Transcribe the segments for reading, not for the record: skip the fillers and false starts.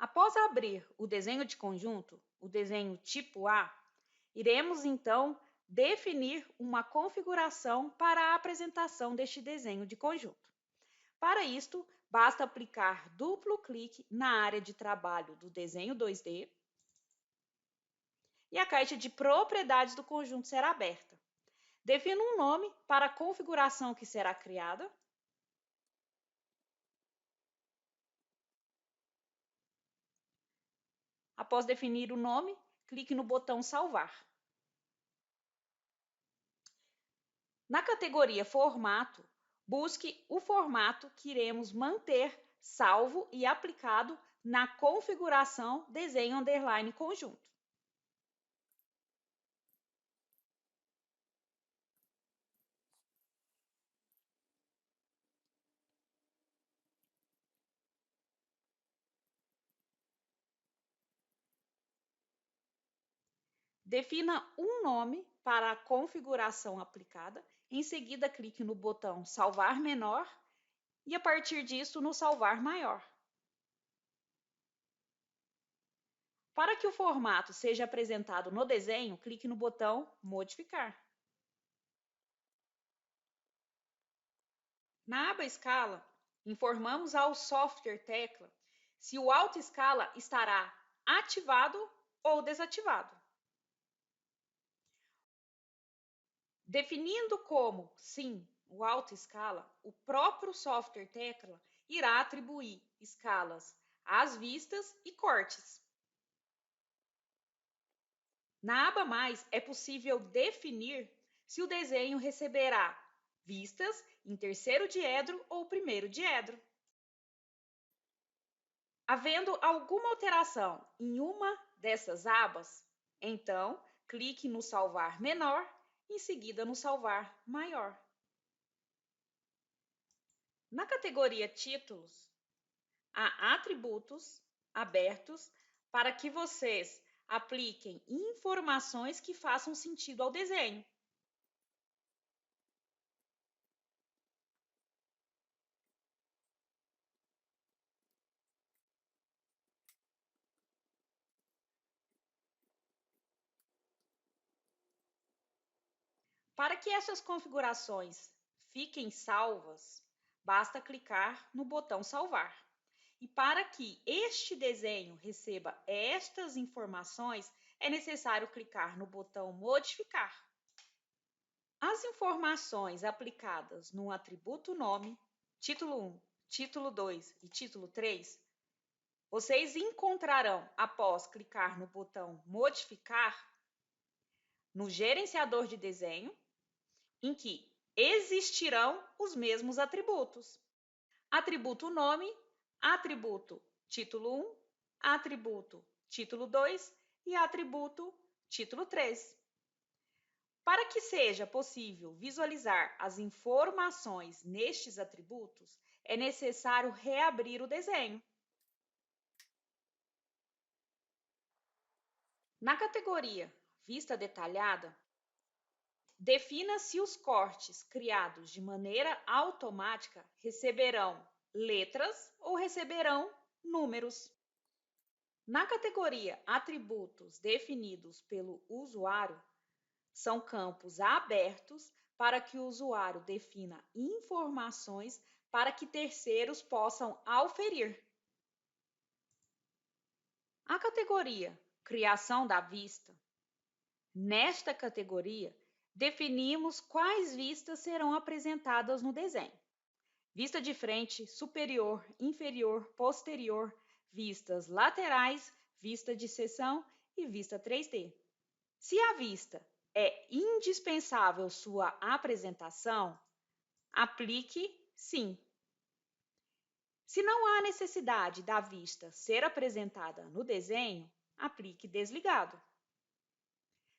Após abrir o desenho de conjunto, o desenho tipo A, iremos então definir uma configuração para a apresentação deste desenho de conjunto. Para isto, basta aplicar duplo clique na área de trabalho do desenho 2D e a caixa de propriedades do conjunto será aberta. Defina um nome para a configuração que será criada. Após definir o nome, clique no botão Salvar. Na categoria Formato, busque o formato que iremos manter salvo e aplicado na configuração Desenho Underline Conjunto. Defina um nome para a configuração aplicada. Em seguida, clique no botão Salvar Menor e, a partir disso, no Salvar Maior. Para que o formato seja apresentado no desenho, clique no botão Modificar. Na aba Escala, informamos ao software tecla se o autoescala estará ativado ou desativado. Definindo como sim o autoescala, o próprio software tecla irá atribuir escalas às vistas e cortes. Na aba Mais, é possível definir se o desenho receberá vistas em terceiro diedro ou primeiro diedro. Havendo alguma alteração em uma dessas abas, então clique no Salvar Menor, em seguida no Salvar Maior. Na categoria Títulos, há atributos abertos para que vocês apliquem informações que façam sentido ao desenho. Para que essas configurações fiquem salvas, basta clicar no botão Salvar. E para que este desenho receba estas informações, é necessário clicar no botão Modificar. As informações aplicadas no atributo nome, título 1, título 2 e título 3, vocês encontrarão após clicar no botão Modificar no gerenciador de desenho, em que existirão os mesmos atributos. Atributo nome, atributo título 1, atributo título 2 e atributo título 3. Para que seja possível visualizar as informações nestes atributos, é necessário reabrir o desenho. Na categoria Vista Detalhada, defina se os cortes criados de maneira automática receberão letras ou receberão números. Na categoria Atributos definidos pelo usuário, são campos abertos para que o usuário defina informações para que terceiros possam auferir. A categoria Criação da Vista. Nesta categoria, definimos quais vistas serão apresentadas no desenho. Vista de frente, superior, inferior, posterior, vistas laterais, vista de seção e vista 3D. Se a vista é indispensável sua apresentação, aplique Sim. Se não há necessidade da vista ser apresentada no desenho, aplique Desligado.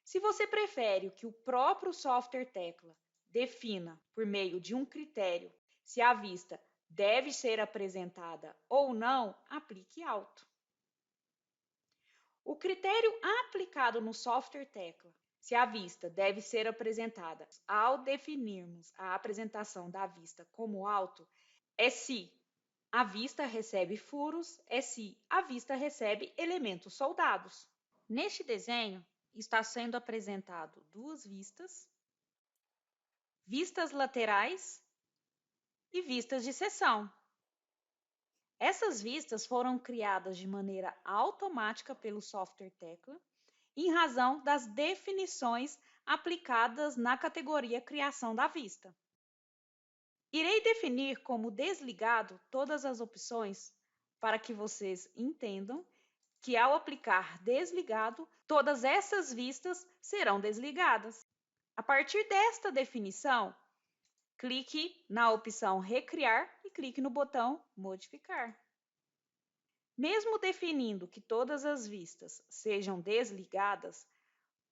Se você prefere que o próprio software tecla defina, por meio de um critério, se a vista deve ser apresentada ou não, aplique Alto. O critério aplicado no software tecla, se a vista deve ser apresentada ao definirmos a apresentação da vista como alto, é se a vista recebe furos é se a vista recebe elementos soldados. Neste desenho, está sendo apresentado duas vistas, vistas laterais e vistas de seção. Essas vistas foram criadas de maneira automática pelo software Tecla, em razão das definições aplicadas na categoria Criação da Vista. Irei definir como desligado todas as opções para que vocês entendam que, ao aplicar desligado, todas essas vistas serão desligadas. A partir desta definição, clique na opção Recriar e clique no botão Modificar. Mesmo definindo que todas as vistas sejam desligadas,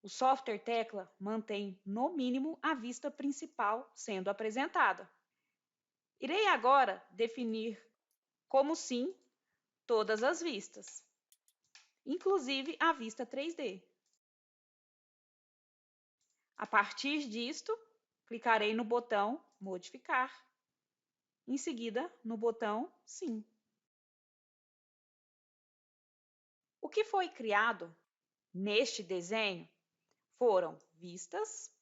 o software Tecla mantém, no mínimo, a vista principal sendo apresentada. Irei agora definir como sim todas as vistas, inclusive a vista 3D. A partir disto, clicarei no botão Modificar, em seguida no botão Sim. O que foi criado neste desenho foram vistas,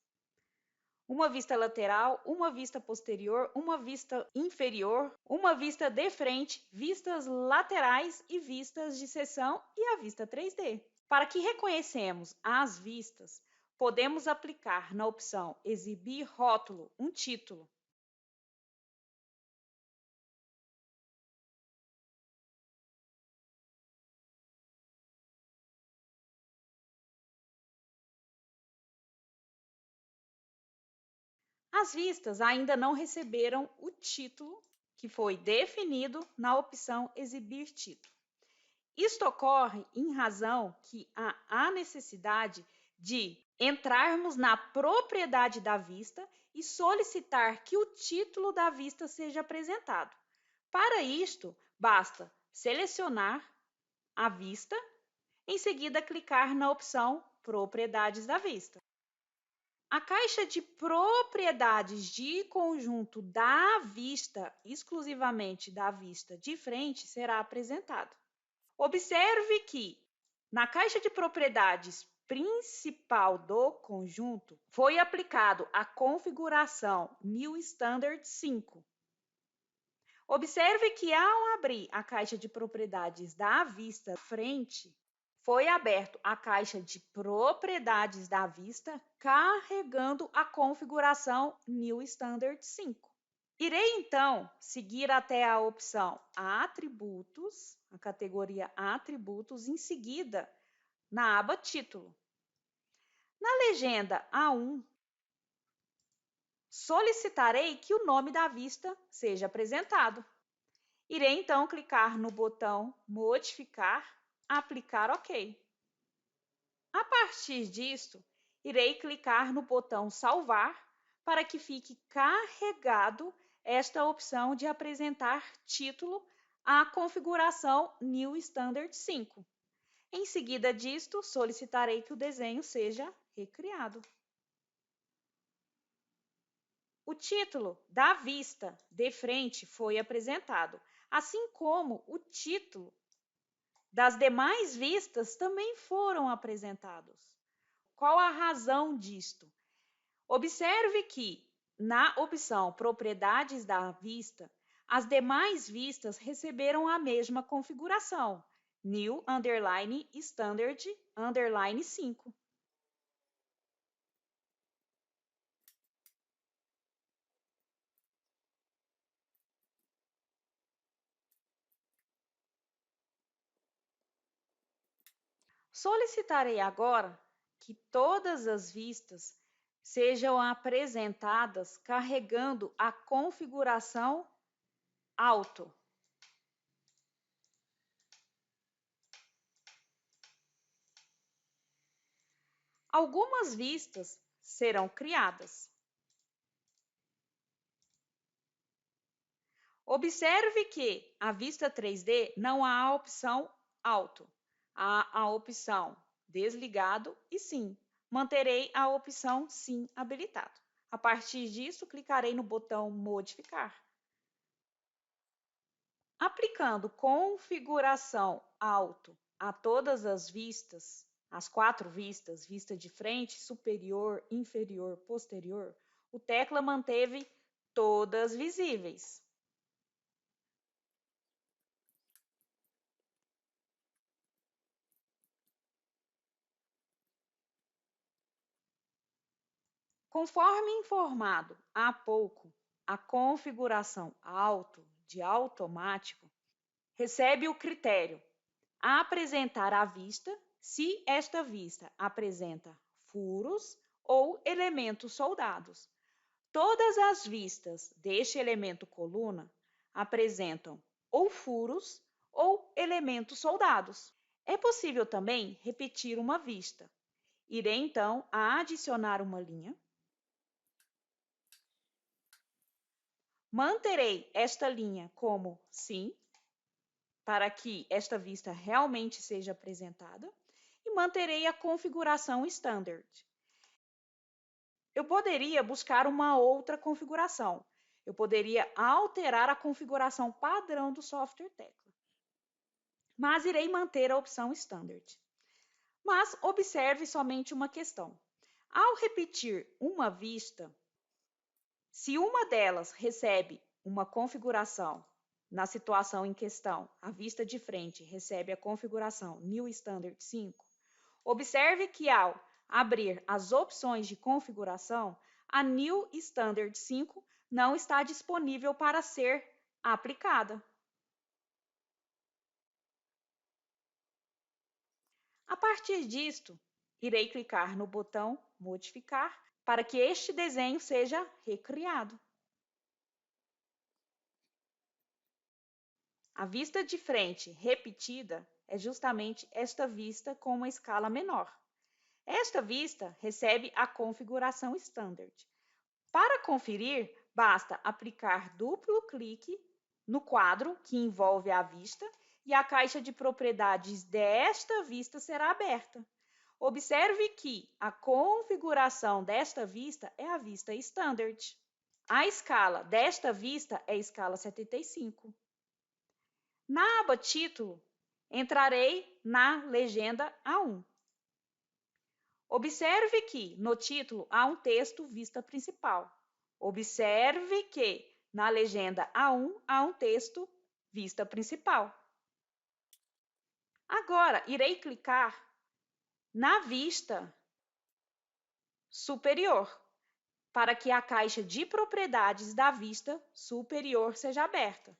uma vista lateral, uma vista posterior, uma vista inferior, uma vista de frente, vistas laterais e vistas de seção e a vista 3D. Para que reconhecemos as vistas, podemos aplicar na opção Exibir rótulo um título. As vistas ainda não receberam o título que foi definido na opção Exibir título. Isto ocorre em razão que há necessidade de entrarmos na propriedade da vista e solicitar que o título da vista seja apresentado. Para isto, basta selecionar a vista, em seguida clicar na opção Propriedades da vista. A caixa de propriedades de conjunto da vista, exclusivamente da vista de frente, será apresentada. Observe que, na caixa de propriedades principal do conjunto, foi aplicado a configuração New Standard 5. Observe que, ao abrir a caixa de propriedades da vista frente, foi aberto a caixa de propriedades da vista carregando a configuração New Standard 5. Irei, então, seguir até a opção Atributos, a categoria Atributos, em seguida na aba Título. Na legenda A1, solicitarei que o nome da vista seja apresentado. Irei, então, clicar no botão Modificar, Aplicar OK. A partir disto, irei clicar no botão Salvar para que fique carregado esta opção de apresentar título à configuração New Standard 5. Em seguida disto, solicitarei que o desenho seja recriado. O título da vista de frente foi apresentado, assim como o título das demais vistas também foram apresentados. Qual a razão disto? Observe que, na opção Propriedades da vista, as demais vistas receberam a mesma configuração, New Standard 5. Solicitarei agora que todas as vistas sejam apresentadas carregando a configuração Auto. Algumas vistas serão criadas. Observe que a vista 3D não há a opção Auto, há a opção Desligado e Sim. Manterei a opção Sim habilitado. A partir disso, clicarei no botão Modificar. Aplicando configuração auto a todas as vistas, as 4 vistas, vista de frente, superior, inferior, posterior, o tecla manteve todas visíveis. Conforme informado há pouco, a configuração auto de automático recebe o critério apresentar à vista se esta vista apresenta furos ou elementos soldados. Todas as vistas deste elemento coluna apresentam ou furos ou elementos soldados. É possível também repetir uma vista. Irei então a adicionar uma linha. Manterei esta linha como sim, para que esta vista realmente seja apresentada, e manterei a configuração standard. Eu poderia buscar uma outra configuração. Eu poderia alterar a configuração padrão do software tecla, mas irei manter a opção standard. Mas observe somente uma questão. Ao repetir uma vista, se uma delas recebe uma configuração, na situação em questão, a vista de frente recebe a configuração New Standard 5, observe que ao abrir as opções de configuração, a New Standard 5 não está disponível para ser aplicada. A partir disto, irei clicar no botão Modificar para que este desenho seja recriado. A vista de frente repetida é justamente esta vista com uma escala menor. Esta vista recebe a configuração standard. Para conferir, basta aplicar duplo clique no quadro que envolve a vista e a caixa de propriedades desta vista será aberta. Observe que a configuração desta vista é a vista standard. A escala desta vista é a escala 75. Na aba Título, entrarei na legenda A1. Observe que no título há um texto vista principal. Observe que na legenda A1 há um texto vista principal. Agora, irei clicar na vista superior, para que a caixa de propriedades da vista superior seja aberta.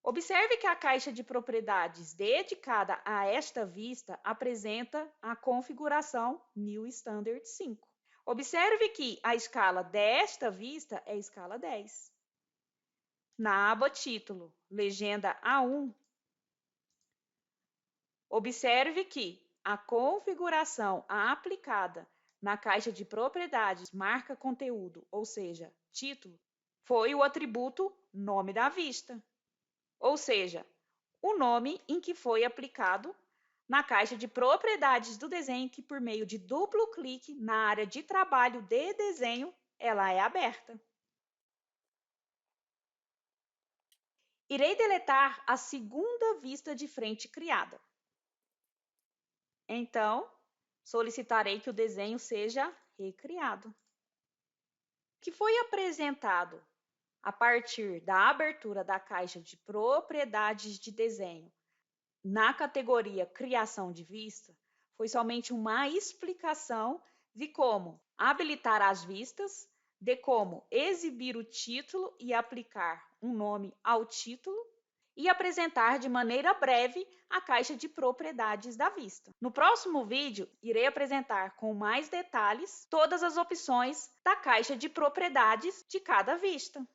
Observe que a caixa de propriedades dedicada a esta vista apresenta a configuração New Standard 5. Observe que a escala desta vista é a escala 10. Na aba Título, Legenda A1, observe que a configuração aplicada na caixa de propriedades marca conteúdo, ou seja, título, foi o atributo nome da vista. Ou seja, o nome em que foi aplicado na caixa de propriedades do desenho, que por meio de duplo clique na área de trabalho de desenho, ela é aberta. Irei deletar a segunda vista de frente criada. Então, solicitarei que o desenho seja recriado. O que foi apresentado a partir da abertura da caixa de propriedades de desenho na categoria Criação de Vista foi somente uma explicação de como habilitar as vistas, de como exibir o título e aplicar um nome ao título e apresentar de maneira breve a caixa de propriedades da vista. No próximo vídeo, irei apresentar com mais detalhes todas as opções da caixa de propriedades de cada vista.